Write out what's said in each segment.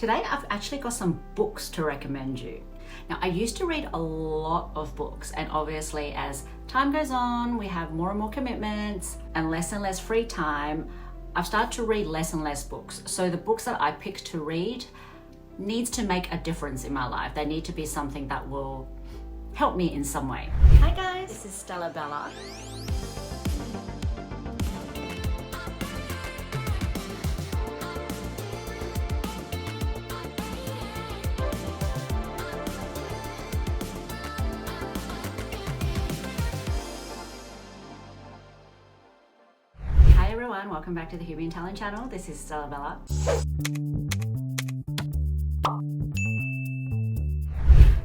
Today I've actually got some books to recommend you. Now, I used to read a lot of books, and obviously as time goes on, we have more and more commitments and less free time. I've started to read less and less books. So the books that I pick to read needs to make a difference in my life. They need to be something that will help me in some way. Hi guys, this is Stella Bella. Hi everyone, welcome back to the HUBient channel. This is Stella Bella.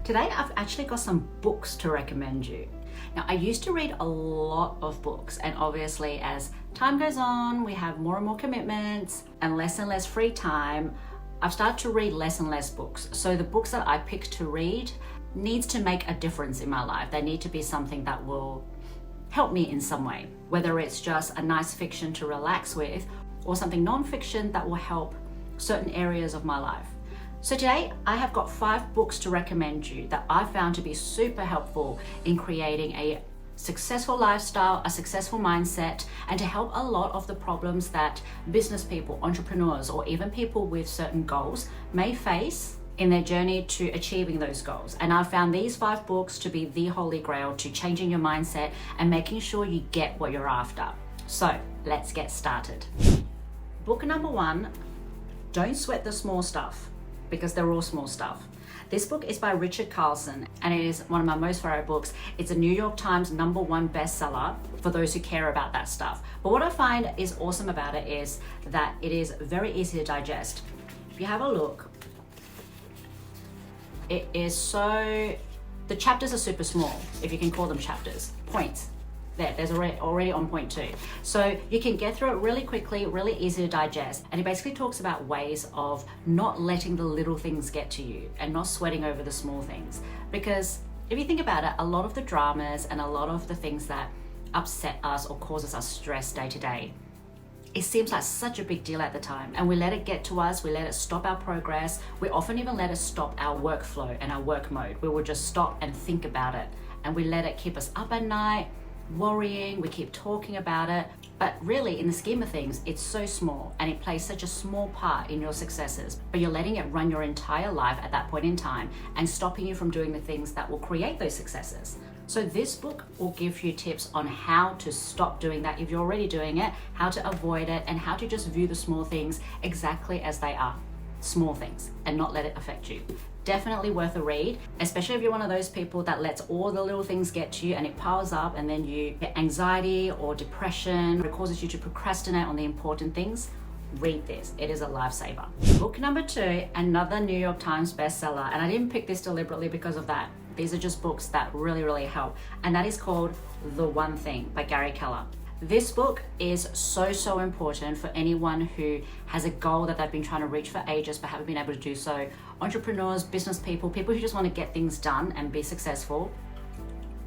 Today I've actually got some books to recommend you. Now, I used to read a lot of books, and obviously as time goes on, we have more and more commitments and less free time. I've started to read less and less books. So the books that I pick to read needs to make a difference in my life. They need to be something that will help me in some way, whether it's just a nice fiction to relax with or something non-fiction that will help certain areas of my life. So today I have got 5 books to recommend you that I found to be super helpful in creating a successful lifestyle, a successful mindset, and to help a lot of the problems that business people, entrepreneurs, or even people with certain goals may face in their journey to achieving those goals. And I found these 5 books to be the holy grail to changing your mindset and making sure you get what you're after. So let's get started. Book number 1, Don't Sweat the Small Stuff, because they're all small stuff. This book is by Richard Carlson, and it is one of my most favorite books. It's a New York Times #1 bestseller for those who care about that stuff. But what I find is awesome about it is that it is very easy to digest. If you have a look, it is the chapters are super small, if you can call them chapters, points. There's already on point 2. So you can get through it really quickly, really easy to digest. And it basically talks about ways of not letting the little things get to you and not sweating over the small things. Because if you think about it, a lot of the dramas and a lot of the things that upset us or causes us stress day to day, it seems like such a big deal at the time, and we let it get to us, we let it stop our progress. We often even let it stop our workflow and our work mode. We will just stop and think about it, and we let it keep us up at night, worrying, we keep talking about it. But really, in the scheme of things, it's so small and it plays such a small part in your successes, but you're letting it run your entire life at that point in time and stopping you from doing the things that will create those successes. So this book will give you tips on how to stop doing that if you're already doing it, how to avoid it, and how to just view the small things exactly as they are, small things, and not let it affect you. Definitely worth a read, especially if you're one of those people that lets all the little things get to you and it piles up, and then you get anxiety or depression, or it causes you to procrastinate on the important things. Read this, it is a lifesaver. Book number 2, another New York Times bestseller, and I didn't pick this deliberately because of that. These are just books that really help, and that is called The One Thing by Gary Keller. This book is so important for anyone who has a goal that they've been trying to reach for ages but haven't been able to do so. Entrepreneurs, business people who just want to get things done and be successful.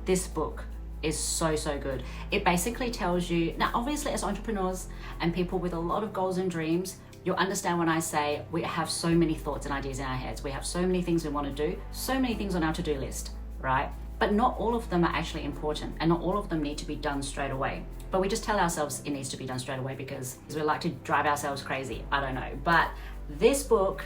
This book is so good. It basically tells you, now obviously as entrepreneurs and people with a lot of goals and dreams, you'll understand when I say we have so many thoughts and ideas in our heads. We have so many things we want to do, so many things on our to-do list, right? But not all of them are actually important, and not all of them need to be done straight away. But we just tell ourselves it needs to be done straight away because we like to drive ourselves crazy. I don't know. But this book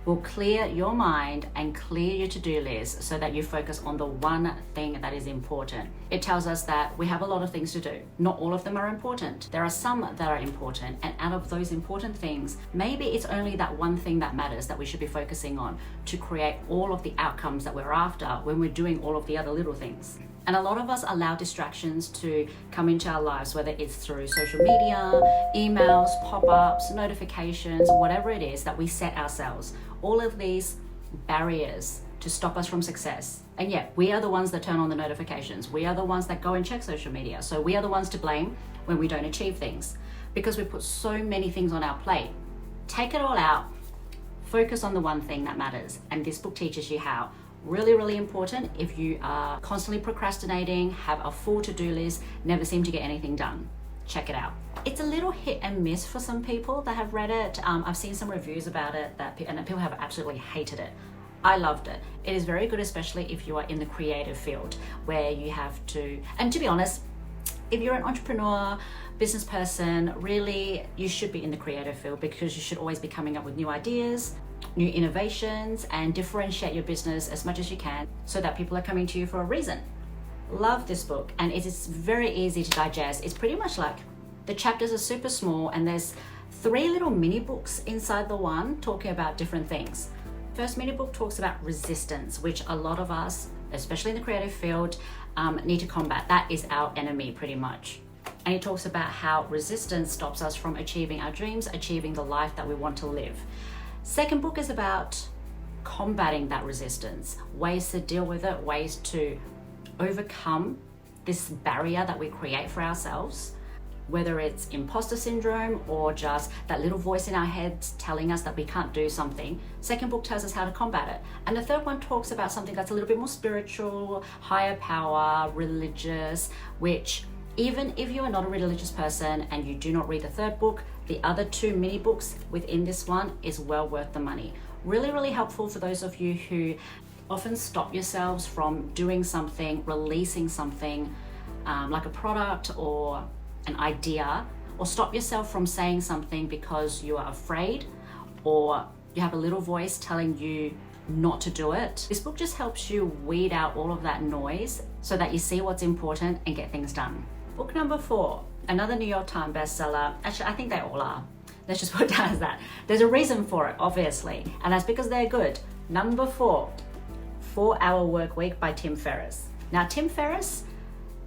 will clear your mind and clear your to-do list so that you focus on the one thing that is important. It tells us that we have a lot of things to do. Not all of them are important. There are some that are important, and out of those important things, maybe it's only that one thing that matters that we should be focusing on to create all of the outcomes that we're after when we're doing all of the other little things. And a lot of us allow distractions to come into our lives, whether it's through social media, emails, pop-ups, notifications, whatever it is that we set ourselves. All of these barriers to stop us from success. And yet, we are the ones that turn on the notifications. We are the ones that go and check social media. So we are the ones to blame when we don't achieve things because we put so many things on our plate. Take it all out, focus on the one thing that matters. And this book teaches you how. Really important if you are constantly procrastinating, have a full to-do list, never seem to get anything done. check it out. It's a little hit and miss for some people that have read it. I've seen some reviews about it and people have absolutely hated it. I loved it. It is very good, especially if you are in the creative field where you have to, and to be honest, if you're an entrepreneur, business person, really, you should be in the creative field because you should always be coming up with new ideas, new innovations, and differentiate your business as much as you can so that people are coming to you for a reason. Love this book, and it is very easy to digest. It's pretty much like the chapters are super small and there's 3 little mini books inside the one talking about different things. First mini book talks about resistance, which a lot of us, especially in the creative field, need to combat. That is our enemy pretty much. And it talks about how resistance stops us from achieving our dreams, achieving the life that we want to live. Second book is about combating that resistance, ways to deal with it, ways to overcome this barrier that we create for ourselves, whether it's imposter syndrome or just that little voice in our heads telling us that we can't do something. Second book tells us how to combat it. And the third one talks about something that's a little bit more spiritual, higher power, religious, which even if you are not a religious person and you do not read the third book, the other 2 mini books within this one is well worth the money. Really, really helpful for those of you who often stop yourselves from doing something, releasing something like a product or an idea, or stop yourself from saying something because you are afraid or you have a little voice telling you not to do it. This book just helps you weed out all of that noise so that you see what's important and get things done. Book number 4, another New York Times bestseller. Actually, I think they all are. Let's just put it down as that. There's a reason for it, obviously, and that's because they're good. Number 4, 4-Hour Work Week by Tim Ferriss. Now, Tim Ferriss,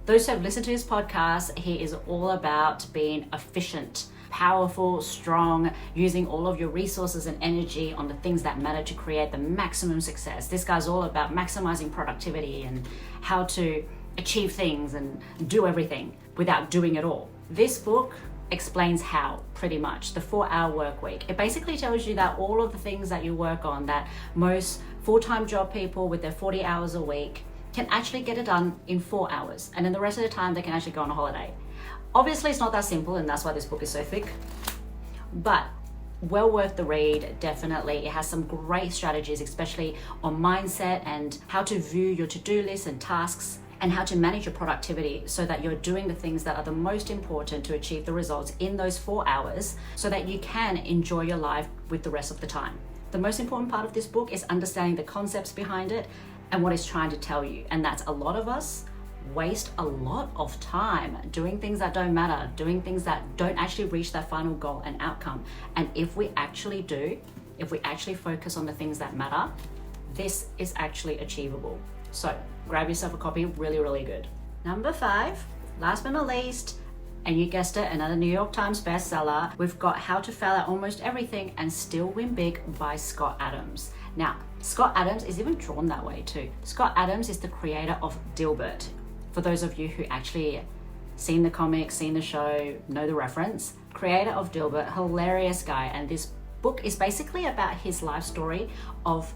those who have listened to his podcast, he is all about being efficient, powerful, strong, using all of your resources and energy on the things that matter to create the maximum success. This guy's all about maximizing productivity and how to achieve things and do everything without doing it all. This book explains how, pretty much, the 4-hour work week. It basically tells you that all of the things that you work on, that most full-time job people with their 40 hours a week can actually get it done in 4 hours. And then the rest of the time, they can actually go on a holiday. Obviously, it's not that simple, and that's why this book is so thick, but well worth the read, definitely. It has some great strategies, especially on mindset and how to view your to-do list and tasks, and how to manage your productivity so that you're doing the things that are the most important to achieve the results in those 4 hours so that you can enjoy your life with the rest of the time. The most important part of this book is understanding the concepts behind it and what it's trying to tell you. And that's a lot of us waste a lot of time doing things that don't matter, doing things that don't actually reach that final goal and outcome. And if we actually do, if we actually focus on the things that matter, this is actually achievable. So grab yourself a copy, really, really good. Number 5, last but not least, and you guessed it, another New York Times bestseller. We've got How to Fail at Almost Everything and Still Win Big by Scott Adams. Now, Scott Adams is even drawn that way too. Scott Adams is the creator of Dilbert. For those of you who actually seen the comic, seen the show, know the reference, creator of Dilbert, hilarious guy. And this book is basically about his life story of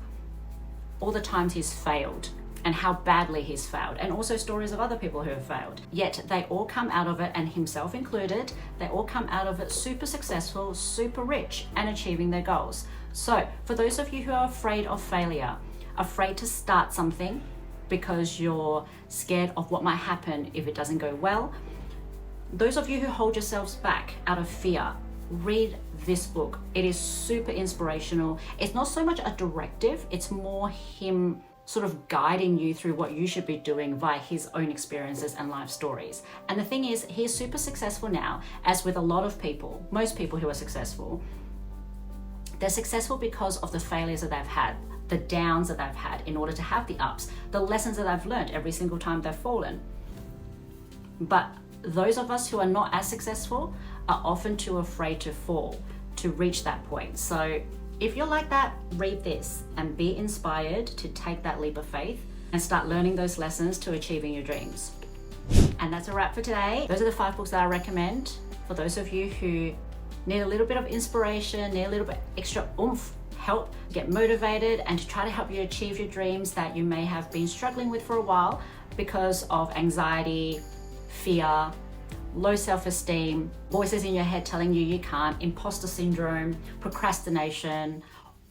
all the times he's failed and how badly he's failed, and also stories of other people who have failed. Yet they all come out of it, and himself included, they all come out of it super successful, super rich, and achieving their goals. So for those of you who are afraid of failure, afraid to start something because you're scared of what might happen if it doesn't go well, those of you who hold yourselves back out of fear, read this book. It is super inspirational. It's not so much a directive, it's more him sort of guiding you through what you should be doing via his own experiences and life stories. And the thing is, he's super successful now, as with a lot of people, most people who are successful, they're successful because of the failures that they've had, the downs that they've had in order to have the ups, the lessons that they've learned every single time they've fallen. But those of us who are not as successful are often too afraid to fall, to reach that point. So if you're like that, read this and be inspired to take that leap of faith and start learning those lessons to achieving your dreams. And that's a wrap for today. Those are the 5 books that I recommend for those of you who need a little bit of inspiration, need a little bit extra oomph, help get motivated, and to try to help you achieve your dreams that you may have been struggling with for a while because of anxiety, fear, low self-esteem, voices in your head telling you you can't, imposter syndrome, procrastination,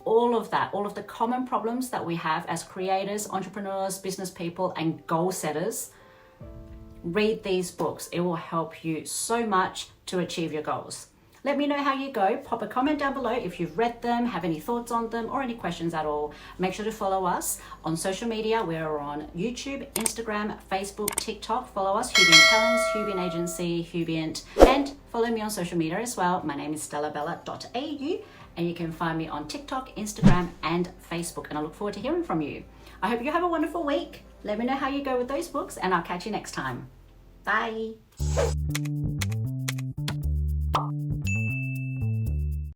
all of that, all of the common problems that we have as creators, entrepreneurs, business people, and goal setters. Read these books. It will help you so much to achieve your goals. Let me know how you go. Pop a comment down below if you've read them, have any thoughts on them, or any questions at all. Make sure to follow us on social media. We're on YouTube, Instagram, Facebook, TikTok. Follow us, HUBient Talents, HUBient Agency, HUBient, and follow me on social media as well. My name is stellabella.au, and you can find me on TikTok, Instagram, and Facebook. And I look forward to hearing from you. I hope you have a wonderful week. Let me know how you go with those books, and I'll catch you next time. Bye.